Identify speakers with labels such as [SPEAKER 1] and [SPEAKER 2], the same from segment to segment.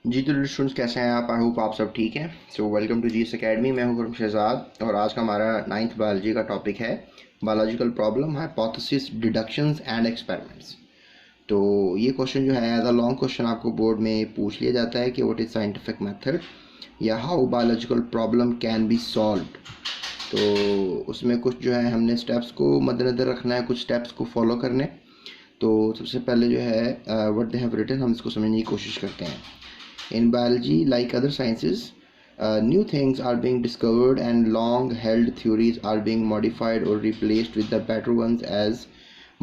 [SPEAKER 1] जी तो स्टूडेंट्स कैसे हैं आप? आई होप आप सब ठीक हैं। So welcome to GS academy. मैं हूं गुरम शहजाद और आज का हमारा 9th बायोलॉजी का टॉपिक है biological problem, hypothesis, deductions and experiments. तो ये क्वेश्चन जो है एज अ लॉन्ग क्वेश्चन आपको बोर्ड में पूछ लिया जाता है कि व्हाट इज़ साइंटिफिक मेथड या how biological problem can be solved. तो उसमें कुछ जो है हमने स्टेप्स को मद्देनज़र रखना है, कुछ स्टेप्स को फॉलो करने। तो सबसे पहले जो है व्हाट दे हैव रिटन हम इसको समझने की कोशिश करते हैं। In biology, like other sciences, new things are being discovered and long held theories are being modified or replaced with the better ones as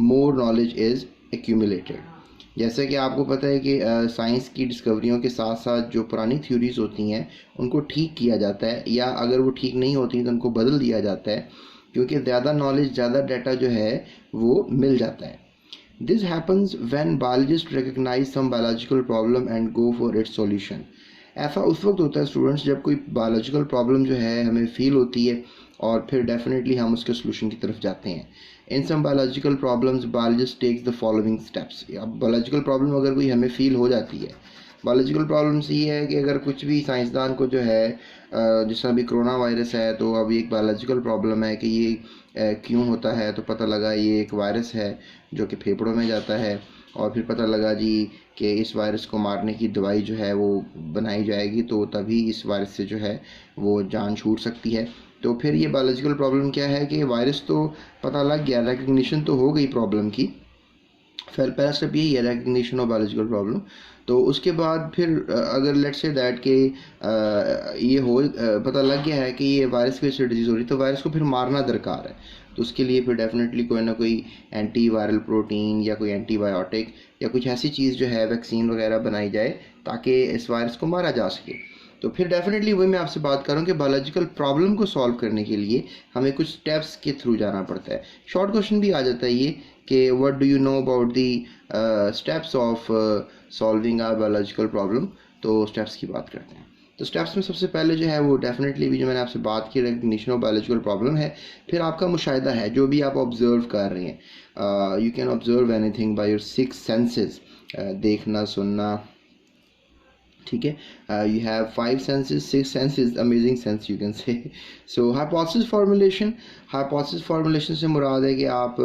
[SPEAKER 1] more knowledge is accumulated. जैसे कि आपको पता है कि साइंस की डिस्कवरियों के साथ साथ जो पुरानी थ्योरीज होती हैं उनको ठीक किया जाता है, या अगर वो ठीक नहीं होती तो उनको बदल दिया जाता है, क्योंकि ज़्यादा नॉलेज, ज़्यादा डाटा जो है वो मिल जाता है। This happens when biologists recognize some biological problem and go for its solution. ऐसा उस वक्त होता है स्टूडेंट्स जब कोई बायोलॉजिकल प्रॉब्लम जो है हमें फील होती है और फिर डेफिनेटली हम उसके सोल्यूशन की तरफ जाते हैं। In some biological problems biologist takes the following steps. अब बायोलॉजिकल प्रॉब्लम अगर कोई हमें फील हो जाती है, बायोलॉजिकल प्रॉब्लम्स ये है कि अगर कुछ भी साइंसदान को जो है जिस तरह अभी कोरोना वायरस है, तो अभी एक बायोलॉजिकल प्रॉब्लम है कि ये क्यों होता है, तो पता लगा ये एक वायरस है जो कि फेफड़ों में जाता है, और फिर पता लगा जी कि इस वायरस को मारने की दवाई जो है वो बनाई जाएगी, तो तभी इस वायरस से जो है वो जान छूट सकती है। तो फिर ये बायोलॉजिकल प्रॉब्लम क्या है कि वायरस तो पता लग गया, रिकग्निशन तो हो गई प्रॉब्लम की। फिर पहला स्टेप यही है, रिकग्निशन ऑफ बायोलॉजिकल प्रॉब्लम। तो उसके बाद फिर अगर लेट्स से दैट के ये हो पता लग गया है कि ये वायरस की वजह से डिजीज़ हो रही है, तो वायरस को फिर मारना दरकार है। तो उसके लिए फिर डेफिनेटली कोई ना कोई एंटी वायरल प्रोटीन या कोई एंटीबायोटिक या कुछ ऐसी चीज़ जो है वैक्सीन वगैरह बनाई जाए ताकि इस वायरस को मारा जा सके। तो फिर डेफिनेटली वही मैं आपसे बात कर रहा हूँ कि बायोलॉजिकल प्रॉब्लम को सॉल्व करने के लिए हमें कुछ स्टेप्स के थ्रू जाना पड़ता है। शॉर्ट क्वेश्चन भी आ जाता है ये कि what do you know about the steps of solving our biological problem. तो स्टेप्स की बात करते हैं। तो स्टेप्स में सबसे पहले जो है वो डेफिनेटली भी जो मैंने आपसे बात की, रिकग्निशन ऑफ बायोलॉजिकल प्रॉब्लम है। फिर आपका मुशाहिदा है, जो भी आप ऑब्जर्व कर रहे हैं। You can observe anything by your 6 senses. देखना, सुनना, ठीक है। You have 5 senses, 6 senses, amazing sense you can say. So hypothesis formulation, hypothesis formulation से मुराद है कि आप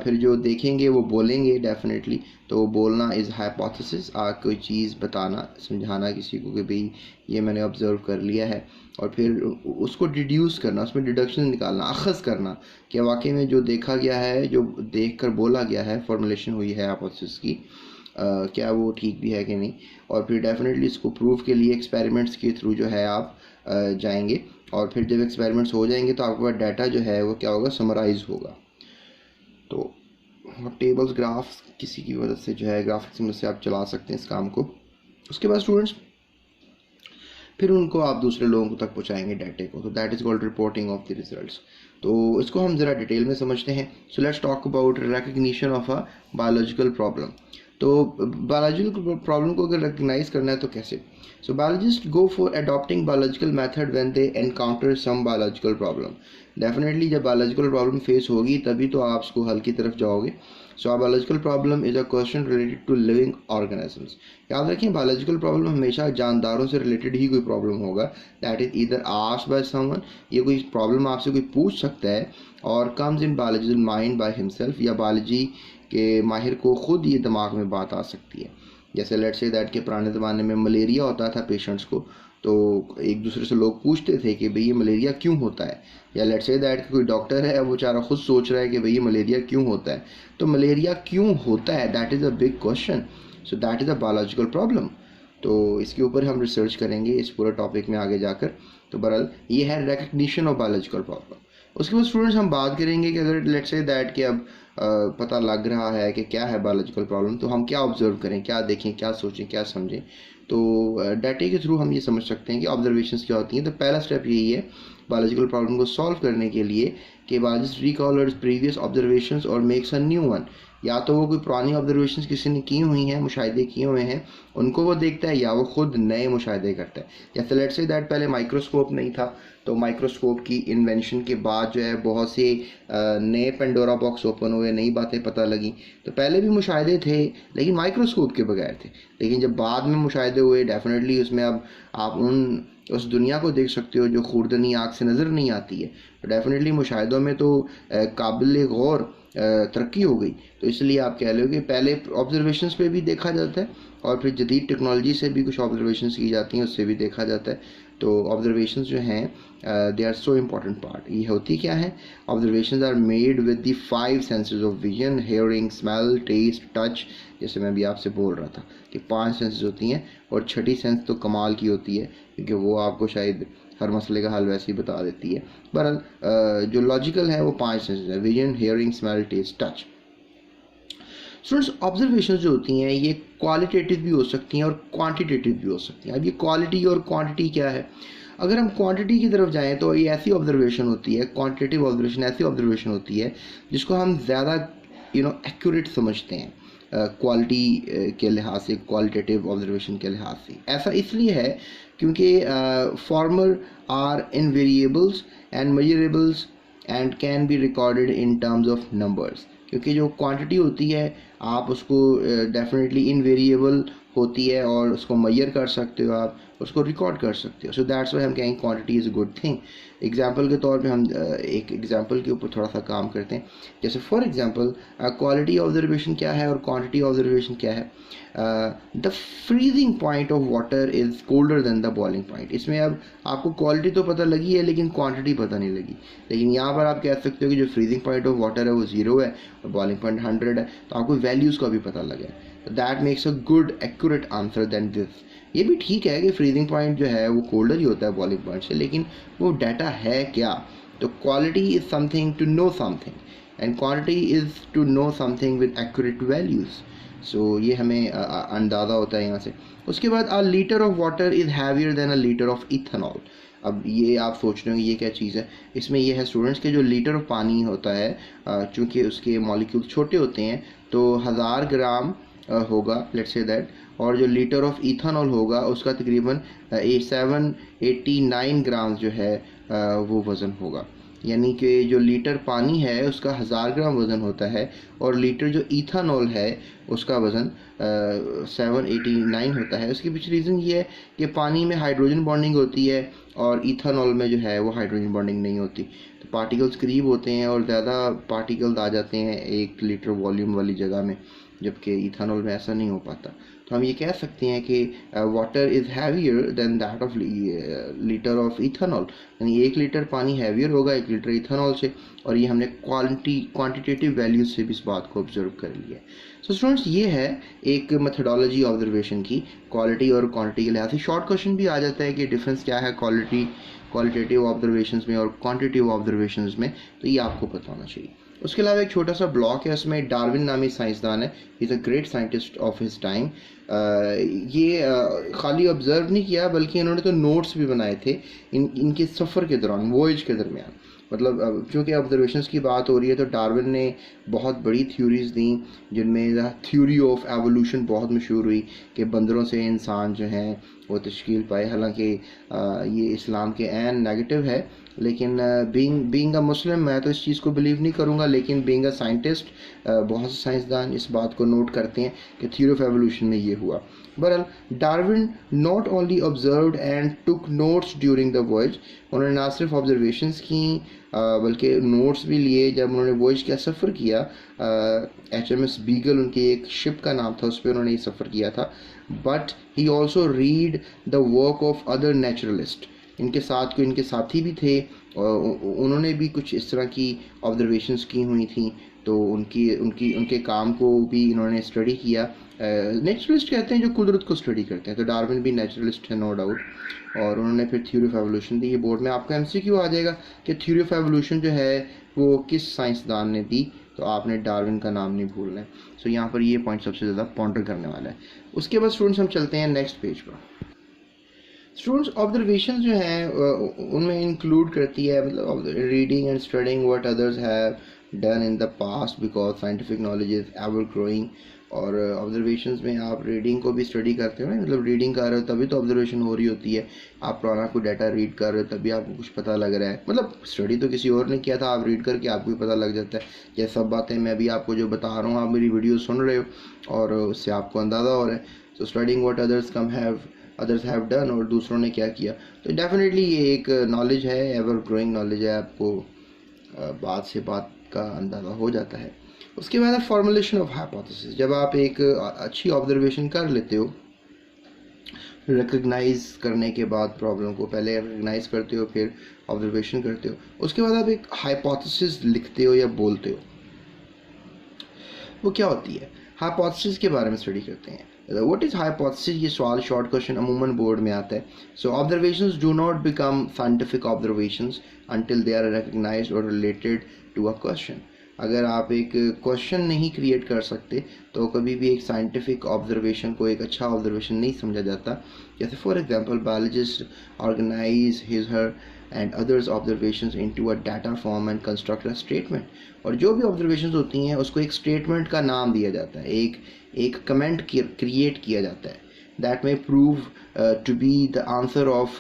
[SPEAKER 1] फिर जो देखेंगे वो बोलेंगे डेफिनेटली। तो बोलना इज़ हाइपोथेसिस, आप कोई चीज़ बताना, समझाना किसी को कि भाई ये मैंने ऑब्जर्व कर लिया है, और फिर उसको डिड्यूस करना, उसमें डिडक्शन निकालना, अखज़ करना कि वाकई में जो देखा गया है, जो देख कर बोला गया है, फॉर्मुलेशन हुई है हाइपोथेसिस की, क्या वो ठीक भी है कि नहीं। और फिर डेफिनेटली इसको प्रूफ के लिए एक्सपेरिमेंट्स के थ्रू जो है आप जाएंगे, और फिर जब एक्सपेरिमेंट्स हो जाएंगे तो आपके पास डाटा जो है वो क्या होगा, समराइज होगा। तो टेबल्स, ग्राफ्स किसी की मदद से जो है, ग्राफिक्स की मदद से आप चला सकते हैं इस काम को। उसके बाद स्टूडेंट्स फिर उनको आप दूसरे लोगों तक पहुंचाएंगे डाटे को, तो that is called reporting of the results. तो इसको हम ज़रा डिटेल में समझते हैं। So let's talk about recognition of a biological problem. तो बायोलॉजिकल प्रॉब्लम को अगर रिकग्नाइज करना है तो कैसे? So biologist go for adopting biological method when they encounter some biological problem. Definitely जब बायोलॉजिकल प्रॉब्लम फेस होगी तभी तो आप उसको हल की तरफ जाओगे। So a biological problem is a question related to living organisms. याद रखें, बायोलॉजिकल प्रॉब्लम हमेशा जानदारों से रिलेटेड ही कोई प्रॉब्लम होगा। That is either asked by someone, ये कोई प्रॉब्लम आपसे कोई पूछ सकता है, और comes in biological mind by himself, या बायोलॉजी के माहिर को खुद ये दिमाग में बात आ सकती है। जैसे लेट्स से दैट के पुराने ज़माने में मलेरिया होता था पेशेंट्स को, तो एक दूसरे से लोग पूछते थे कि भाई ये मलेरिया क्यों होता है। या लेट्स से दैट कोई डॉक्टर है, वो बेचारा खुद सोच रहा है कि भाई ये मलेरिया क्यों होता है। तो मलेरिया क्यों होता है, that is a big question. So that is a biological problem. तो इसके ऊपर हम रिसर्च करेंगे इस पूरे टॉपिक में आगे जाकर। तो बहरहाल ये है रिकग्निशन ऑफ बायोलॉजिकल प्रॉब्लम। उसके बाद स्टूडेंट्स हम बात करेंगे कि अगर लेट्स से दैट कि अब पता लग रहा है कि क्या है बायोलॉजिकल प्रॉब्लम, तो हम क्या ऑब्जर्व करें, क्या देखें, क्या सोचें, क्या समझें। तो डाटे के थ्रू हम ये समझ सकते हैं कि ऑब्जर्वेशंस क्या होती हैं। तो पहला स्टेप यही है बायोलॉजिकल प्रॉब्लम को सॉल्व करने के लिए कि बायोलॉजिस्ट रिकॉल प्रीवियस ऑब्जर्वेशंस और मेक्स अ न्यू वन। या तो वो कोई पुरानी ऑब्जर्वेशंस किसी ने की हुई हैं, मुशाहिदे किए हुए हैं, उनको वो देखता है, या वो खुद नए मुशाहिदे करता है। जैसे लेट्स से दैट पहले माइक्रोस्कोप नहीं था, तो माइक्रोस्कोप की इन्वेंशन के बाद जो है बहुत से नए पेंडोरा बॉक्स ओपन हुए। हुए, नई बातें पता लगी। तो पहले भी मुशाहिदे थे लेकिन माइक्रोस्कोप के बगैर थे, लेकिन जब बाद में मुशाहिदे हुए डेफिनेटली उसमें अब आप उस दुनिया को देख सकते हो जो खुर्दनी आँख से नज़र नहीं आती है। तो डेफिनेटली मुशाहिदों में तो काबिल गौर तरक्की हो गई। तो इसलिए आप कह लो कि पहले ऑब्जर्वेशंस पे भी देखा जाता है और फिर जदीद टेक्नोलॉजी से भी कुछ ऑब्जर्वेशंस की जाती हैं, उससे भी देखा जाता है। तो ऑब्जर्वेशंस जो हैं they are so important part. ये होती क्या है, observations are made with the 5 senses of vision, hearing, smell, taste, touch. जैसे मैं भी आपसे बोल रहा था कि 5 सेंसेस होती हैं और छठी सेंस तो कमाल की होती है क्योंकि वो आपको शायद हर मसले का हल वैसे ही बता देती है। बहरहाल जो लॉजिकल है वो 5 सेंसेस है, vision, hearing, smell, taste, touch. Students, observation जो होती हैं ये क्वालिटेटिव भी हो सकती हैं और क्वांटिटेटिव भी हो सकती हैं। अब ये क्वालिटी और क्वांटिटी क्या है, अगर हम क्वांटिटी की तरफ जाएं तो ये ऐसी ऑब्जर्वेशन होती है, क्वांटिटेटिव ऑब्जर्वेशन ऐसी ऑब्जर्वेशन होती है जिसको हम ज़्यादा एक्यूरेट समझते हैं क्वालिटी के लिहाज से, क्वालिटेटिव ऑब्जर्वेशन के लिहाज से। ऐसा इसलिए है क्योंकि former are in variables and measurables and can be recorded in terms of numbers. क्योंकि जो क्वांटिटी होती है आप उसको डेफिनेटली इन वेरिएबल होती है और उसको मेजर कर सकते हो, आप उसको रिकॉर्ड कर सकते हो। सो दैट्स वाई हम कहेंगे quantity is a good thing. Example के तौर पे हम एक एग्जांपल के ऊपर थोड़ा सा काम करते हैं। जैसे फॉर एग्जांपल क्वालिटी ऑब्जर्वेशन क्या है और क्वांटिटी ऑब्जर्वेशन क्या है। The freezing point of water is colder than the boiling point. इसमें अब आपको क्वालिटी तो पता लगी है लेकिन क्वांटिटी पता नहीं लगी। लेकिन यहाँ पर आप कह सकते हो कि जो फ्रीजिंग पॉइंट ऑफ वाटर है वो 0 है और बॉइलिंग पॉइंट 100 है, तो आपको वैल्यूज़ का भी पता लगा। That makes a good accurate answer than this. ये भी ठीक है कि फ्रीजिंग पॉइंट जो है वो कोल्डर ही होता है बॉइलिंग पॉइंट से, लेकिन वो डाटा है क्या। तो quality is something to know something and quantity is to know something with accurate values. So ये हमें अंदाज़ा होता है यहाँ से। उसके बाद a litre of water is heavier than a litre of ethanol. अब ये आप सोच रहे हो ये क्या चीज़ है, इसमें ये है स्टूडेंट्स के जो लीटर ऑफ पानी होता है चूँकि उसके मॉलिक्यूल छोटे होते हैं तो 1000 ग्राम होगा, लेट्स से दैट, और जो लीटर ऑफ इथेनॉल होगा उसका तकरीबन 789 ग्राम जो है वो वज़न होगा। यानी कि जो लीटर पानी है उसका 1000 ग्राम वज़न होता है और लीटर जो इथेनॉल है उसका वज़न 789 होता है। उसके पीछे रीज़न ये है कि पानी में हाइड्रोजन बॉन्डिंग होती है और इथेनॉल में जो है वो हाइड्रोजन बॉन्डिंग नहीं होती। तो पार्टिकल्स करीब होते हैं और ज़्यादा पार्टिकल्स आ जाते हैं 1 लीटर वॉल्यूम वाली जगह में, जबकि इथेनॉल में ऐसा नहीं हो पाता। तो हम ये कह सकते हैं कि water is heavier then that of litre of ethanol. यानी 1 लीटर पानी हैवियर होगा 1 लीटर इथेनॉल से, और ये हमने क्वांटिटेटिव वैल्यूज से भी इस बात को ऑब्जर्व कर लिया है। सो स्टूडेंट्स, ये है एक मेथडोलॉजी ऑब्जर्वेशन की क्वालिटी और क्वांटिटी के लिहाज से। शॉर्ट क्वेश्चन भी आ जाता है कि डिफरेंस क्या है क्वालिटेटिव ऑब्जर्वेशंस में और क्वांटिटेटिव ऑब्जर्वेशंस में, तो ये आपको पता होना चाहिए। उसके अलावा एक छोटा सा ब्लॉक है, उसमें डार्विन नामी साइंसदान है, is a great scientist of his time. ये खाली ऑब्जर्व नहीं किया बल्कि इन्होंने तो नोट्स भी बनाए थे इनके सफ़र के दौरान, वॉयज के दरमियान। मतलब चूँकि ऑब्जर्वेशंस की बात हो रही है तो डार्विन ने बहुत बड़ी थ्योरीज दी, जिनमें थ्योरी ऑफ एवोल्यूशन बहुत मशहूर हुई कि बंदरों से इंसान जो हैं वो तश्कील पाए। हालांकि ये इस्लाम के ऐन नेगेटिव है, लेकिन बीइंग अ मुस्लिम मैं तो इस चीज़ को बिलीव नहीं करूँगा, लेकिन बीइंग अ साइंटिस्ट बहुत से साइंसदान इस बात को नोट करते हैं कि थ्योरी ऑफ एवोल्यूशन में ये हुआ। बहरहाल Darwin not only observed and took notes during the voyage. उन्होंने ना सिर्फ ऑब्जर्वेशंस की बल्कि नोट्स भी लिए जब उन्होंने वॉयज का सफ़र किया। HMS बीगल उनकी एक शिप का नाम था, उस पर उन्होंने ये सफ़र किया था। But he also read the work of other naturalist. इनके साथी भी थे और उन्होंने भी कुछ इस तरह की ऑब्जर्वेशंस की हुई थी, तो उनके काम को भी इन्होंने स्टडी किया। नेचुरलिस्ट कहते हैं जो कुदरत को स्टडी करते हैं, तो डार्विन भी नेचुरलिस्ट है, नो डाउट। और उन्होंने फिर थ्योरी ऑफ एवोल्यूशन दी। ये बोर्ड में आपका MCQ आ जाएगा कि थ्योरी ऑफ एवोल्यूशन जो है वो किस साइंसदान ने दी, तो आपने डार्विन का नाम नहीं भूलना है। सो यहाँ पर ये पॉइंट सबसे ज़्यादा पॉन्डर करने वाला है। उसके बाद स्टूडेंट्स हम चलते हैं नेक्स्ट पेज पर। स्टूडेंट्स, ऑब्जर्वेशन जो हैं उनमें इंक्लूड करती है मतलब reading and studying what others have done in the past because scientific knowledge is ever growing. और ऑब्जर्वेशंस में आप रीडिंग को भी स्टडी करते हो ना, मतलब रीडिंग कर रहे हो तभी तो ऑब्जर्वेशन हो रही होती है। आप पुराना कोई डाटा रीड कर रहे हो तभी आपको कुछ पता लग रहा है, मतलब स्टडी तो किसी और ने किया था, आप रीड करके आपको भी पता लग जाता है। ये सब बातें मैं भी आपको जो बता रहा हूँ, आप मेरी वीडियो सुन रहे हो और उससे आपको अंदाज़ा हो रहा है। सो studying what others have done, और दूसरों ने क्या किया। तो डेफिनेटली ये एक नॉलेज है, एवर ग्रोइंग नॉलेज है, आपको बात से बात का अंदाज़ा हो जाता है। उसके बाद फॉर्मुलेशन ऑफ हाइपोथेसिस, जब आप एक अच्छी ऑब्जर्वेशन कर लेते हो, रिकग्नाइज करने के बाद प्रॉब्लम को पहले रिकग्नाइज करते हो, फिर ऑब्जर्वेशन करते हो, उसके बाद आप एक हाइपोथेसिस लिखते हो या बोलते हो। वो क्या होती है? हाइपोथेसिस के बारे में स्टडी करते हैं। व्हाट इज हाइपोथेसिस, ये सवाल शॉर्ट क्वेश्चन अमूमन बोर्ड में आता है। So observations do not become scientific observations until they are recognised और रिलेटेड टू अ क्वेश्चन। अगर आप एक क्वेश्चन नहीं क्रिएट कर सकते तो कभी भी एक साइंटिफिक ऑब्जर्वेशन को एक अच्छा ऑब्जर्वेशन नहीं समझा जाता। जैसे for example biologist organise his her and others observations into a data form and construct a statement. और जो भी ऑब्जर्वेशंस होती हैं उसको एक स्टेटमेंट का नाम दिया जाता है, एक कमेंट क्रिएट किया जाता है that may prove to be the answer of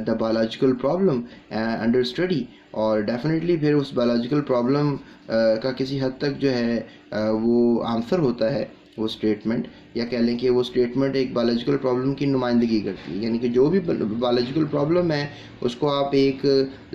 [SPEAKER 1] the biological problem under study। और डेफिनेटली फिर उस बायोलॉजिकल प्रॉब्लम का किसी हद तक जो है वो आंसर होता है वो स्टेटमेंट, या कह लें कि वो स्टेटमेंट एक बायोलॉजिकल प्रॉब्लम की नुमाइंदगी करती है। यानी कि जो भी बायोलॉजिकल प्रॉब्लम है उसको आप एक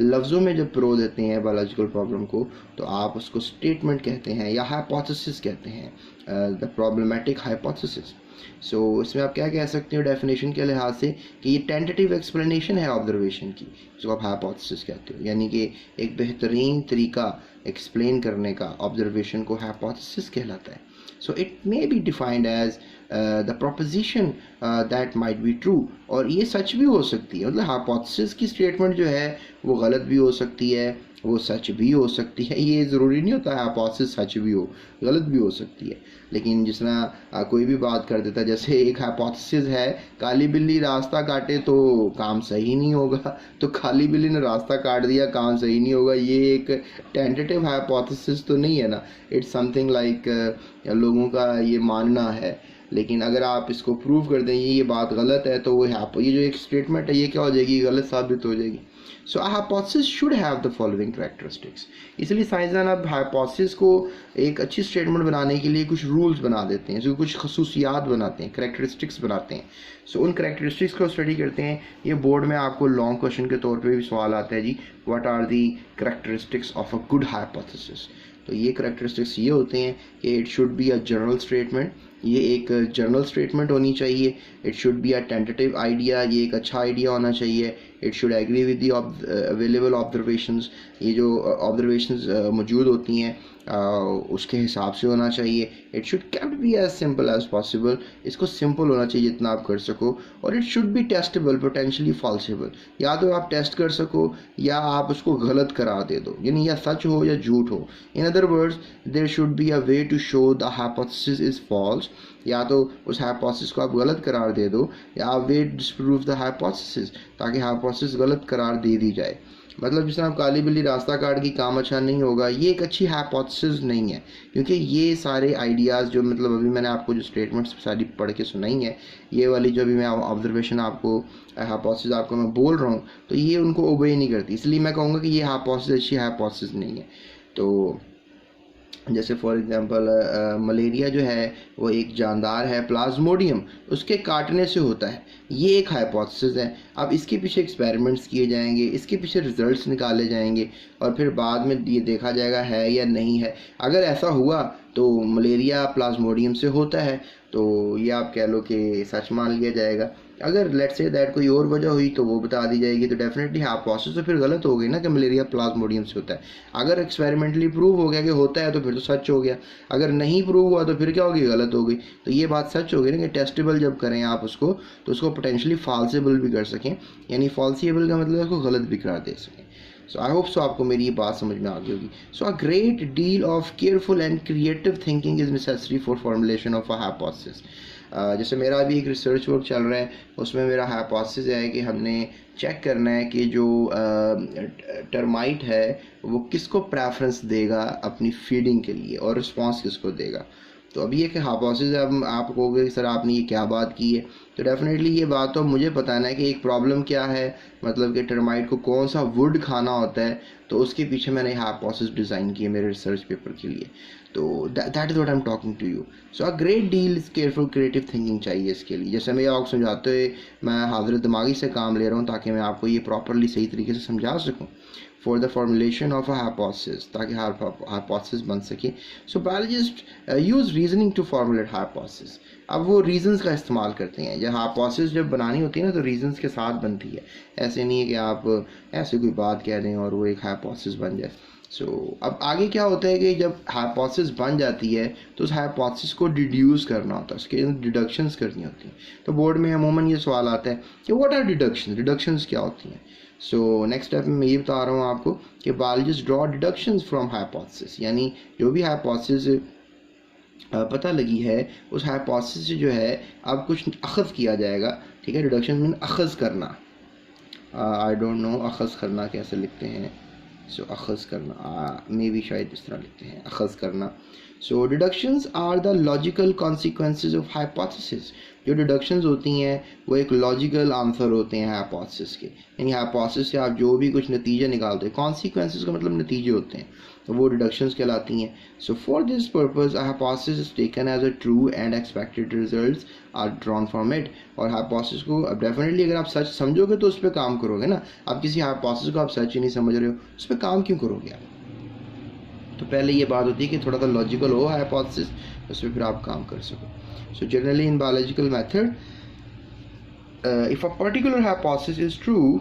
[SPEAKER 1] लफ्ज़ों में जब परो देते हैं बायोलॉजिकल प्रॉब्लम को, तो आप उसको स्टेटमेंट कहते हैं या हाइपोथेसिस कहते हैं, द प्रॉब्लमेटिक हाइपोथेसिस। सो इसमें आप क्या कह सकते हो डेफिनेशन के लिहाज से कि ये टेंटेटिव एक्सप्लेनेशन है ऑब्जर्वेशन की, जिसको आप हाइपोथेसिस कहते हो। यानी कि एक बेहतरीन तरीका एक्सप्लेन करने का ऑब्जर्वेशन को हाइपोथेसिस कहलाता है। So it may be defined as the proposition that might be true, और ये सच भी हो सकती है। मतलब हाइपोथेसिस की स्टेटमेंट जो है वो गलत भी हो सकती है, वो सच भी हो सकती है। ये ज़रूरी नहीं होता हाइपोथेसिस सच भी हो, गलत भी हो सकती है। लेकिन जिस तरह कोई भी बात कर देता है, जैसे एक हाइपोथेसिस है काली बिल्ली रास्ता काटे तो काम सही नहीं होगा, तो काली बिल्ली ने रास्ता काट दिया, काम सही नहीं होगा, ये एक टेंटेटिव हाइपोथेसिस तो नहीं है ना। इट्स समथिंग लाइक लोगों का ये मानना है। लेकिन अगर आप इसको प्रूव कर दें ये बात गलत है, तो वो ये जो एक स्टेटमेंट है ये क्या हो जाएगी, गलत साबित हो जाएगी। So a hypothesis should have the following characteristics. इसलिए साइंसदान अब हाइपोथेसिस को एक अच्छी स्टेटमेंट बनाने के लिए कुछ रूल्स बना देते हैं, कुछ खसूसियात बनाते हैं, कैरेक्टरिस्टिक्स बनाते हैं। सो उन कैरेक्टरिस्टिक्स को स्टडी करते हैं। ये बोर्ड में आपको लॉन्ग क्वेश्चन के तौर पे भी सवाल आता है जी, what are the characteristics of a good hypothesis. तो ये कैरेक्टरिस्टिक्स ये होते हैं कि it should be a general statement, ये एक जनरल स्टेटमेंट होनी चाहिए। It should be a tentative idea, ये एक अच्छा आइडिया होना चाहिए। It should agree with the available observations, ये जो ऑब्जर्वेशंस मौजूद होती हैं उसके हिसाब से होना चाहिए। It should kept be as simple as possible, इसको सिंपल होना चाहिए जितना आप कर सको। और it should be testable, potentially falsifiable, या तो आप टेस्ट कर सको या आप उसको गलत करार दे दो, यानी या सच हो या झूठ हो। In other words there should be a way to show the hypothesis is false, या तो उस हाइपोथेसिस को आप गलत करार दे दो या आप वे डिस्प्रूव द हाइपोथेसिस, ताकि हाइपोथेसिस गलत करार दे दी जाए। मतलब जिस तरह काली बिल्ली रास्ता काट की काम अच्छा नहीं होगा, ये एक अच्छी हाइपोथेसिस नहीं है, क्योंकि ये सारे आइडियाज़ जो मतलब अभी मैंने आपको जो स्टेटमेंट्स सारी पढ़ के सुनाई है, ये वाली जो अभी मैं ऑब्जर्वेशन आपको हाइपोथेसिस आपको मैं बोल रहा हूँ, तो ये उनको ओबे नहीं करती। इसलिए मैं कहूँगा कि ये हाइपोथेसिस अच्छी हाइपोथेसिस नहीं है। तो जैसे फॉर एग्जांपल मलेरिया जो है वो एक जानदार है प्लाज्मोडियम, उसके काटने से होता है, ये एक हाइपोथेसिस है। अब इसके पीछे एक्सपेरिमेंट्स किए जाएंगे, इसके पीछे रिजल्ट्स निकाले जाएंगे और फिर बाद में ये देखा जाएगा है या नहीं है। अगर ऐसा हुआ तो मलेरिया प्लाज्मोडियम से होता है, तो ये आप कह लो कि सच मान लिया जाएगा। अगर लेट्स से दैट कोई और वजह हुई तो वो बता दी जाएगी, तो डेफिनेटली हाइपोथेसिस तो फिर गलत हो गई ना कि मलेरिया प्लाज्मोडियम से होता है। अगर एक्सपेरिमेंटली प्रूव हो गया कि होता है तो फिर तो सच हो गया, अगर नहीं प्रूव हुआ तो फिर क्या होगी, गलत हो गई। तो ये बात सच हो गई ना कि टेस्टेबल जब करें आप उसको तो उसको पोटेंशियली फॉल्सेबल भी कर सकें, यानी फॉल्सिएबल का मतलब उसको गलत भी करार दे सकें। सो आई होप सो आपको मेरी ये बात समझ में आ गई होगी। So a great deal of careful and creative thinking is necessary for formulation of a hypothesis. जैसे मेरा अभी एक रिसर्च वर्क चल रहा है, उसमें मेरा हाइपोथेसिस है कि हमने चेक करना है कि जो टर्माइट है वो किसको प्रेफरेंस देगा अपनी फीडिंग के लिए और रिस्पॉन्स किसको देगा। तो अभी एक हाइपोथेसिस है, अब आप कहोगे कि सर आपने ये क्या बात की है, तो डेफिनेटली ये बात तो मुझे बताना है कि एक प्रॉब्लम क्या है, मतलब कि टर्माइट को कौन सा वुड खाना होता है, तो उसके पीछे मैंने हाइपोथेसिस डिज़ाइन की है मेरे रिसर्च पेपर के लिए। तो that is what I am talking to you. So a great deal careful creative thinking चाहिए इसके लिए। जैसे मैं आपको समझाते हुए मैं हाजिर दिमागी से काम ले रहा हूँ ताकि मैं आपको ये प्रॉपरली सही तरीके से समझा सकूँ for the formulation of a hypothesis, ताकि hypothesis बन सके। So biologists use reasoning to formulate hypothesis। अब वो reasons का इस्तेमाल करते हैं। जब hypothesis जब बनानी होती है ना तो reasons के साथ बनती है, ऐसे नहीं है कि आप ऐसे कोई बात कह दें और वो एक hypothesis बन जाए। अब आगे क्या होता है कि जब hypothesis बन जाती है तो उस hypothesis को डिड्यूस करना होता है, उसके डिडक्शंस करनी होती हैं। तो बोर्ड में अमूमन ये सवाल आता है कि व्हाट आर डिडक्शंस क्या होती हैं। नेक्स्ट स्टेप में मैं ये बता रहा हूँ आपको कि biologist draw deductions from hypothesis, यानी जो भी हाइपोथेसिस पता लगी है उस हाइपोथेसिस से जो है अब कुछ अखज़ किया जाएगा। ठीक है, डिडक्शन मीन अखज़ करना। आई डोंट नो अखज़ करना कैसे लिखते हैं। अखज़ करना मे बी शायद इस तरह लिखते हैं, अखज़ करना। Deductions are the logical consequences of hypothesis. जो डिडक्शंस होती हैं वो एक लॉजिकल आंसर होते हैं हाइपोथेसिस के, यानी हाइपोथेसिस से आप जो भी कुछ नतीजे निकालते हैं, कॉन्सिक्वेंसेस का मतलब नतीजे होते हैं, तो वो डिडक्शंस कहलाती हैं। For this purpose a hypothesis is taken as a true and expected results are drawn from it. और हाइपोथेसिस को अब डेफिनेटली अगर आप सच समझोगे तो उस पर काम करोगे ना। आप किसी हाइपोथेसिस को आप सच ही नहीं समझ रहे हो, उस पर काम क्यों करोगे आप? तो पहले ये बात होती है कि थोड़ा सा लॉजिकल हो हाइपोथेसिस, उस पर फिर आप काम कर सको। Generally in biological method if a particular hypothesis is true,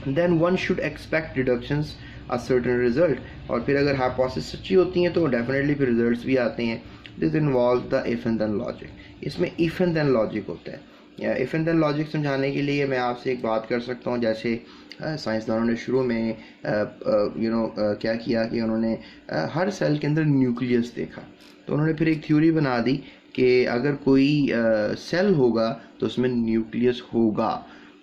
[SPEAKER 1] then one should expect deductions a certain result। और फिर अगर हाइपोथेसिस सच्ची होती हैं तो डेफिनेटली फिर रिजल्ट्स भी आते हैं। This involve the if and then logic. इसमें इफ एंड देन लॉजिक होता है। या इफ एंड देन लॉजिक समझाने के लिए मैं आपसे एक बात कर सकता हूँ। जैसे साइंसदानों ने शुरू में क्या किया कि उन्होंने हर सेल के अंदर न्यूक्लियस देखा, तो उन्होंने फिर एक थ्योरी बना दी कि अगर कोई सेल होगा तो उसमें न्यूक्लियस होगा।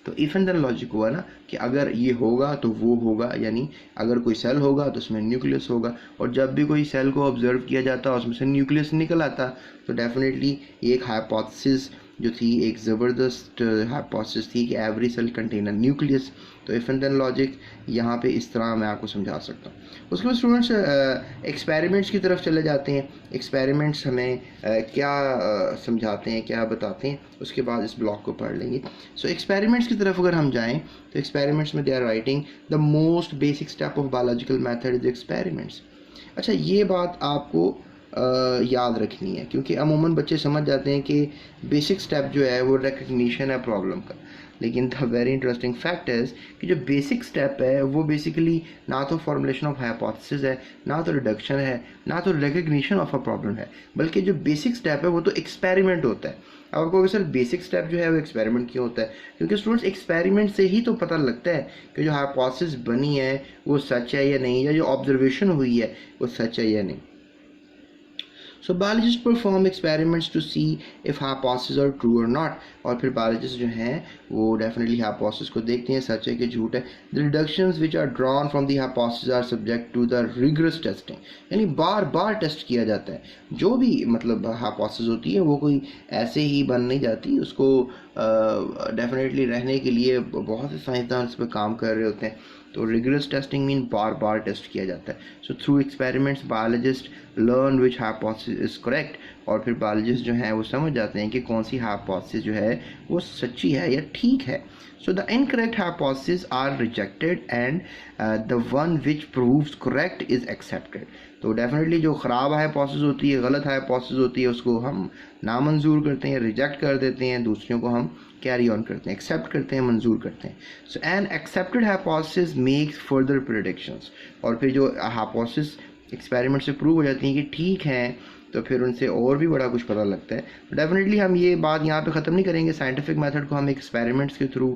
[SPEAKER 1] तो इफ एंड देन लॉजिक हुआ ना कि अगर ये होगा तो वो होगा, यानी अगर कोई सेल होगा तो उसमें न्यूक्लियस होगा। और जब भी कोई सेल को ऑब्जर्व किया जाता उसमें से न्यूक्लियस निकल आता, तो डेफिनेटली ये एक हाइपोथेसिस जो थी, एक ज़बरदस्त हाइपोथेसिस थी कि every cell contain a nucleus. तो इफ एंड देन लॉजिक यहाँ पे इस तरह मैं आपको समझा सकता हूँ। उसके बाद स्टूडेंट्स एक्सपेरिमेंट्स की तरफ चले जाते हैं। एक्सपेरिमेंट्स हमें क्या समझाते हैं, क्या बताते हैं, उसके बाद इस ब्लॉक को पढ़ लेंगे। एक्सपेरिमेंट्स की तरफ अगर हम जाएँ तो एक्सपेरिमेंट्स में they are writing the most basic step of biological method is experiments. अच्छा, ये बात आपको याद रखनी है, क्योंकि अमूमन बच्चे समझ जाते हैं कि बेसिक स्टेप जो है वो रिकग्निशन है प्रॉब्लम का। लेकिन the very interesting fact is कि जो बेसिक स्टेप है वो बेसिकली ना तो फॉर्मुलेशन ऑफ हाइपोथेसिस है, ना तो रिडक्शन है, ना तो रिकग्निशन ऑफ अ प्रॉब्लम है, बल्कि जो बेसिक स्टेप है वो तो एक्सपेरिमेंट होता है। अब आपको सर बेसिक स्टेप जो है वो एक्सपेरिमेंट क्यों होता है? क्योंकि स्टूडेंट्स एक्सपेरिमेंट से ही तो पता लगता है कि जो हाइपोथेसिस बनी है वो सच है या नहीं, या जो ऑब्जर्वेशन हुई है वो सच है या नहीं। Biologists perform experiments to see if hypotheses are true or not। और फिर बायोलॉजिस्ट जो हैं वो डेफिनेटली हाइपोथेसिस को देखते हैं सच है कि झूठ है। The deductions which are drawn from the hypothesis are subject to the rigorous testing। यानी बार बार टेस्ट किया जाता है। जो भी मतलब हाइपोथेसिस होती है वो कोई ऐसे ही बन नहीं जाती, उसको डेफिनेटली रहने के लिए बहुत से साइंसदान इस पर काम कर रहे होते हैं। तो रिगरस टेस्टिंग मीन बार बार टेस्ट किया जाता है। Through experiments biologist learn which hypothesis is correct. और फिर बायोलॉजिस्ट जो है वो समझ जाते हैं कि कौन सी हाइपोथेसिस जो है वो सच्ची है या ठीक है। The incorrect hypothesis are rejected and the one which proves correct is accepted. तो डेफिनेटली जो ख़राब हाइपोथेसिस होती है, गलत हाइपोथेसिस होती है, उसको हम नामंजूर करते हैं, रिजेक्ट कर देते हैं, दूसरों को हम कैरी ऑन करते हैं, एक्सेप्ट करते हैं, मंजूर करते हैं। An accepted hypothesis makes further predictions. और फिर जो हाइपोथेसिस एक्सपेरिमेंट से प्रूव हो जाती हैं कि ठीक हैं, तो फिर उनसे और भी बड़ा कुछ पता लगता है। डेफिनेटली हम ये बात यहाँ पे ख़त्म नहीं करेंगे। साइंटिफिक मेथड को हम एक्सपेरिमेंट्स के थ्रू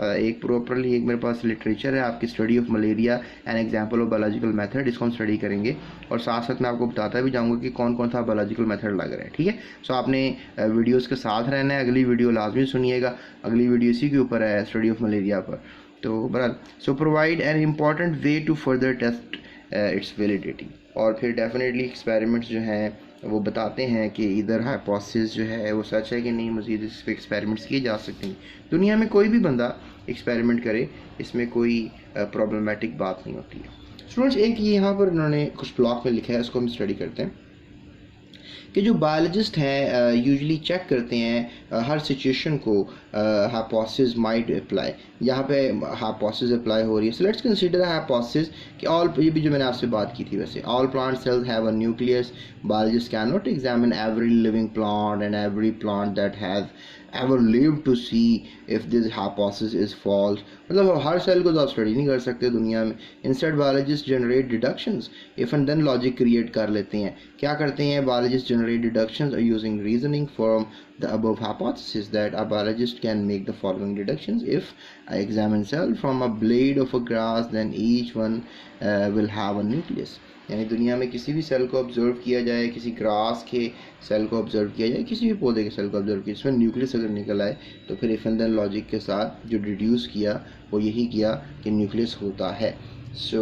[SPEAKER 1] एक प्रॉपरली, एक मेरे पास लिटरेचर है आपकी study of malaria an example of biological method, इसको हम स्टडी करेंगे और साथ साथ मैं आपको बताता भी जाऊँगा कि कौन कौन सा बायोलॉजिकल मेथड लग रहा है। ठीक है, आपने वीडियोज़ के साथ रहना है, अगली वीडियो लाजमी सुनिएगा, अगली वीडियो इसी के ऊपर है, स्टडी ऑफ मलेरिया पर। तो बहरहाल provide an important way to further test its validity. और फिर डेफिनेटली एक्सपेरिमेंट्स जो हैं वो बताते हैं कि इधर हाइपोथेसिस जो है वो सच है कि नहीं, मज़ीद इस पर एक्सपेरिमेंट्स किए जा सकते हैं। दुनिया में कोई भी बंदा एक्सपेरिमेंट करे, इसमें कोई प्रॉब्लमेटिक बात नहीं होती है। स्टूडेंट्स, एक यहाँ पर उन्होंने कुछ ब्लॉक में लिखा है, उसको हम स्टडी करते हैं कि जो बायोलॉजिस्ट हैं यूजुअली चेक करते हैं हर सिचुएशन को हाइपोथेसिस माइट अप्लाई। यहाँ पे हाइपोथेसिस अप्लाई हो रही है। सो लेट्स कंसीडर हाइपोथेसिस कि ऑल, ये भी जो मैंने आपसे बात की थी वैसे, all plant cells have a nucleus. Biologist can not examine every living plant and every plant that has ever live to see if this hypothesis is false। मतलब हर सेल को तो आप स्टडी नहीं कर सकते दुनिया में। Instead biologist generate deductions, if and then logic create कर लेते हैं। क्या करते हैं biologist? Generate deductions using reasoning from the above hypothesis that a biologist can make the following deductions: if I examine cell from a blade of a grass, then each one will have a nucleus। यानी दुनिया में किसी भी cell को observe किया जाए, किसी grass के सेल को ऑब्जर्व किया जाए, किसी भी पौधे के सेल को ऑब्जर्व किया, इसमें न्यूक्लियस अगर निकल आए तो फिर इफ एंड देन लॉजिक के साथ जो डिड्यूस किया वो यही किया कि न्यूक्लियस होता है। सो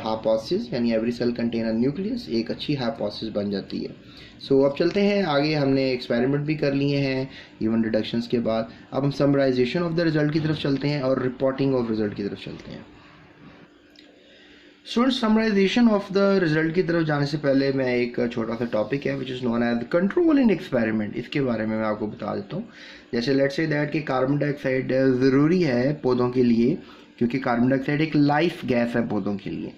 [SPEAKER 1] हाइपोथेसिस यानी every cell contain a nucleus एक अच्छी हाइपोथेसिस बन जाती है। सो अब चलते हैं आगे। हमने एक्सपेरिमेंट भी कर लिए हैं इवन डिडक्शंस के बाद। अब हम समराइजेशन ऑफ द रिजल्ट की तरफ चलते हैं और रिपोर्टिंग ऑफ रिजल्ट की तरफ चलते हैं। Student, summarisation of the result की तरफ जाने से पहले मैं एक छोटा सा टॉपिक है which is known as control in experiment, इसके बारे में मैं आपको बता देता हूँ। जैसे लेट्स से दैट कि कार्बन डाइऑक्साइड ज़रूरी है पौधों के लिए, क्योंकि कार्बन डाइऑक्साइड एक लाइफ गैस है पौधों के लिए।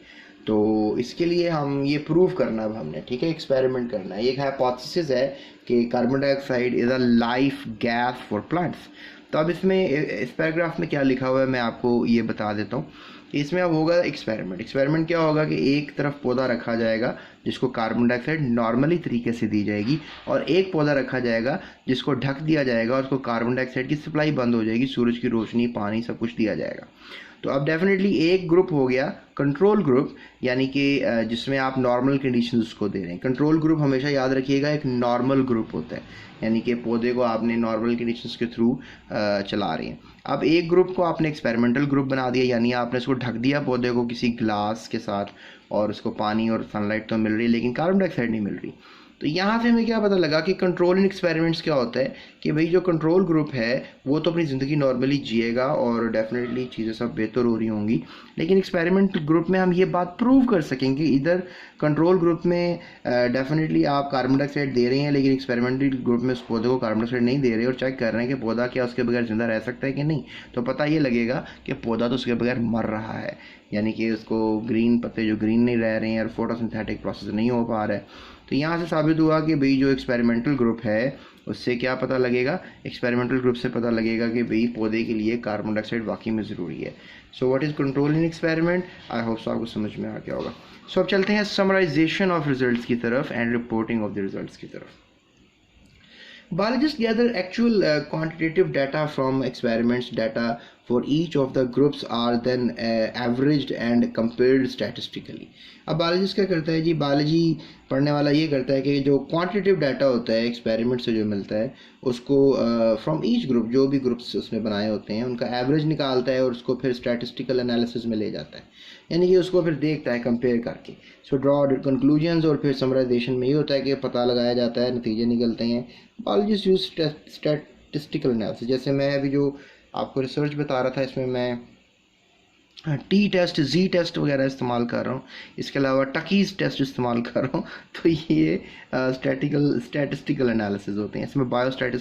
[SPEAKER 1] तो इसके लिए हम ये प्रूव करना है हमने, ठीक है, एक्सपेरिमेंट करना है। एक हाइपोथेसिस है कि carbon dioxide is a life gas for plants. तो अब इसमें इस पैराग्राफ में क्या लिखा हुआ है मैं आपको ये बता देता हूँ। इसमें अब होगा एक्सपेरिमेंट। एक्सपेरिमेंट क्या होगा कि एक तरफ पौधा रखा जाएगा जिसको कार्बन डाइऑक्साइड नॉर्मली तरीके से दी जाएगी, और एक पौधा रखा जाएगा जिसको ढक दिया जाएगा और उसको कार्बन डाइऑक्साइड की सप्लाई बंद हो जाएगी, सूरज की रोशनी, पानी सब कुछ दिया जाएगा। तो अब डेफिनेटली एक ग्रुप हो गया कंट्रोल ग्रुप, यानी कि जिसमें आप नॉर्मल कंडीशंस उसको दे रहे हैं। कंट्रोल ग्रुप हमेशा याद रखिएगा एक नॉर्मल ग्रुप होता है, यानी कि पौधे को आपने नॉर्मल कंडीशंस के थ्रू चला रहे हैं। अब एक ग्रुप को आपने एक्सपेरिमेंटल ग्रुप बना दिया, यानी आपने उसको ढक दिया पौधे को किसी ग्लास के साथ, और उसको पानी और सनलाइट तो मिल रही है लेकिन कार्बन डाइऑक्साइड नहीं मिल रही। तो यहाँ से हमें क्या पता लगा कि कंट्रोल इन एक्सपेरिमेंट्स क्या होता है कि भाई जो कंट्रोल ग्रुप है वो तो अपनी ज़िंदगी नॉर्मली जिएगा और डेफिनेटली चीज़ें सब बेहतर हो रही होंगी, लेकिन एक्सपेरिमेंट ग्रुप में हम ये बात प्रूव कर सकेंगे। इधर कंट्रोल ग्रुप में डेफिनेटली आप कार्बन डाइऑक्साइड दे रहे हैं, लेकिन एक्सपेरिमेंटल ग्रुप में उस पौधे को कार्बन डाइऑक्साइड नहीं दे रहे और चेक कर रहे हैं कि पौधा क्या उसके बगैर ज़िंदा रह सकता है कि नहीं। तो पता ये लगेगा कि पौधा तो उसके बगैर मर रहा है, यानी कि उसको ग्रीन पत्ते जो ग्रीन नहीं रह रहे हैं और फोटोसिंथेटिक प्रोसेस नहीं हो पा रहा है। तो यहाँ से साबित हुआ कि भाई जो एक्सपेरिमेंटल ग्रुप है उससे क्या पता लगेगा, एक्सपेरिमेंटल ग्रुप से पता लगेगा कि भाई पौधे के लिए कार्बन डाइऑक्साइड वाकई में ज़रूरी है। So what is control in experiment, I hope so आपको समझ में आ गया होगा। सो अब चलते हैं समराइजेशन ऑफ रिजल्ट्स की तरफ and reporting of the results की तरफ। Biologists gather actual quantitative data from experiments. Data for each of the groups are then averaged and compared statistically. अब बायोलॉजिस्ट क्या करता है जी, बायोलॉजी पढ़ने वाला ये करता है कि जो क्वांटिटेटिव डाटा होता है एक्सपेरिमेंट से जो मिलता है उसको फ्रॉम ईच ग्रुप, जो भी ग्रुप्स उसने बनाए होते हैं उनका एवरेज निकालता है और उसको फिर स्टैटिस्टिकल एनालिसिस में ले जाता है, यानी कि उसको फिर देखता है कंपेयर करके। सो ड्रॉ कंक्लूजन्स, और फिर समराइजेशन में ये होता है कि पता लगाया जाता है, नतीजे निकलते हैं। Biologist use statistical analysis. जैसे मैं अभी जो आपको रिसर्च बता रहा था इसमें मैं टी टेस्ट, जी टेस्ट वगैरह इस्तेमाल कर रहा हूँ, इसके अलावा टकीज़ टेस्ट इस्तेमाल कर रहा हूँ। तो ये स्टैटिस्टिकल एनालिसिस होते हैं, इसमें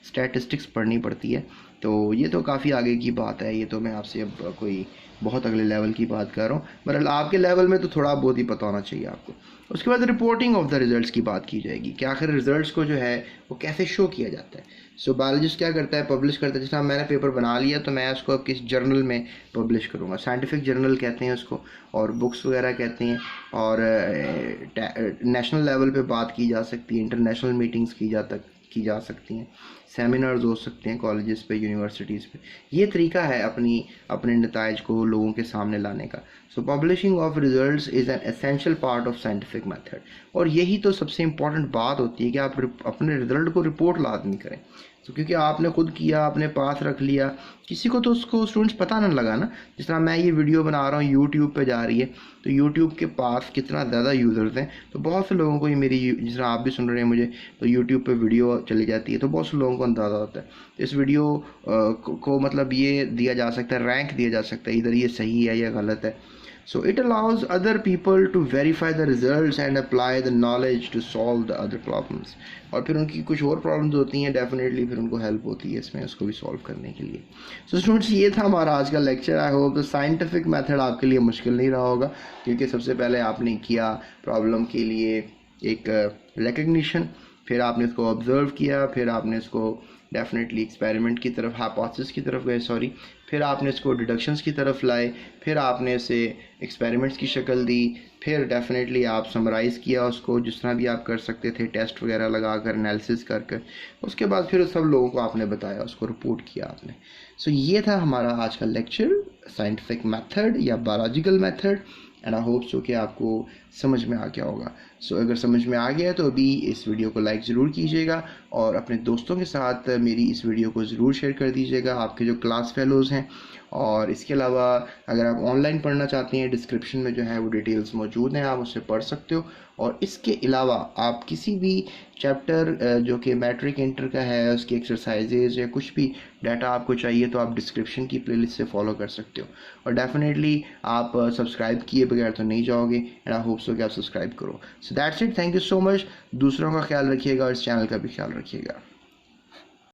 [SPEAKER 1] स्टैटिस्टिक्स पढ़नी पड़ती है। तो ये तो काफ़ी आगे की बात है, ये तो मैं आपसे अब कोई बहुत अगले लेवल की बात कर रहा हूँ, बहरहाल आपके लेवल में तो थोड़ा बहुत ही पता होना चाहिए आपको। उसके बाद रिपोर्टिंग ऑफ द रिजल्ट्स की बात की जाएगी कि आखिर रिजल्ट्स को जो है वो कैसे शो किया जाता है। सो बायोलॉजिस्ट क्या करता है, पब्लिश करता है। जैसे मैंने पेपर बना लिया तो मैं उसको अब किस जर्नल में पब्लिश करूँगा, साइंटिफिक जर्नल कहते हैं उसको, और बुक्स वगैरह कहते हैं, और नेशनल लेवल पे बात की जा सकती है, इंटरनेशनल मीटिंग्स की जा सकती हैं, सेमिनार्स हो सकते हैं कॉलेजेस पे, यूनिवर्सिटीज़ पे। ये तरीका है अपने नताइज को लोगों के सामने लाने का। So publishing of results is an essential part of scientific method, और यही तो सबसे इम्पॉर्टेंट बात होती है कि आप अपने रिजल्ट को रिपोर्ट लाजमी करें। तो क्योंकि आपने खुद किया, आपने पास रख लिया, किसी को तो उसको स्टूडेंट्स पता ना लगा ना। जिस तरह मैं ये वीडियो बना रहा हूँ, यूट्यूब पे जा रही है, तो यूट्यूब के पास कितना ज़्यादा यूज़र्स हैं, तो बहुत से लोगों को ये मेरी, जिस तरह आप भी सुन रहे हैं मुझे, तो यूट्यूब पे वीडियो चली जाती है तो बहुत से लोगों को अंदाज़ा होता है। इस वीडियो को मतलब ये दिया जा सकता है, रैंक दिया जा सकता है, इधर ये सही है या गलत है। So it allows other people to verify the results and apply the knowledge to solve the other problems. और फिर उनकी कुछ और प्रॉब्लम्स होती हैं, डेफिनेटली फिर उनको हेल्प होती है इसमें, उसको भी सॉल्व करने के लिए। सो स्टूडेंट्स, ये था हमारा आज का lecture. I hope the scientific method आपके लिए मुश्किल नहीं रहा होगा, क्योंकि सबसे पहले आपने किया प्रॉब्लम के लिए एक रिकग्निशन, फिर आपने इसको ऑब्जर्व किया, फिर आपने इसको डेफिनेटली एक्सपेरिमेंट की तरफ, हाइपोथेसिस की तरफ गए, सॉरी, फिर आपने इसको डिडक्शंस की तरफ लाए, फिर आपने इसे एक्सपेरिमेंट्स की शक्ल दी, फिर डेफिनेटली आप समराइज़ किया उसको जिस तरह भी आप कर सकते थे, टेस्ट वगैरह लगा कर, एनालिसिस कर कर, उसके बाद फिर सब लोगों को आपने बताया, उसको रिपोर्ट किया आपने। सो ये था हमारा आज का लेक्चर, साइंटिफिक मेथड या biological method, and I hope so कि आपको समझ में आ गया होगा। सो अगर समझ में आ गया तो अभी इस वीडियो को लाइक ज़रूर कीजिएगा और अपने दोस्तों के साथ मेरी इस वीडियो को ज़रूर शेयर कर दीजिएगा, आपके जो क्लास फेलोज़ हैं। और इसके अलावा अगर आप ऑनलाइन पढ़ना चाहते हैं, डिस्क्रिप्शन में जो है वो डिटेल्स मौजूद हैं, आप उससे पढ़ सकते हो। और इसके अलावा आप किसी भी चैप्टर जो कि मैट्रिक इंटर का है, उसकी एक्सरसाइजेज या कुछ भी डाटा आपको चाहिए, तो आप डिस्क्रिप्शन की प्लेलिस्ट से फॉलो कर सकते हो। और डेफिनेटली आप सब्सक्राइब किए बगैर तो नहीं जाओगे, एंड आई होप सो कि आप सब्सक्राइब करो। So that's it, thank you so much. दूसरों का ख्याल रखिएगा और इस चैनल का भी ख्याल रखिएगा।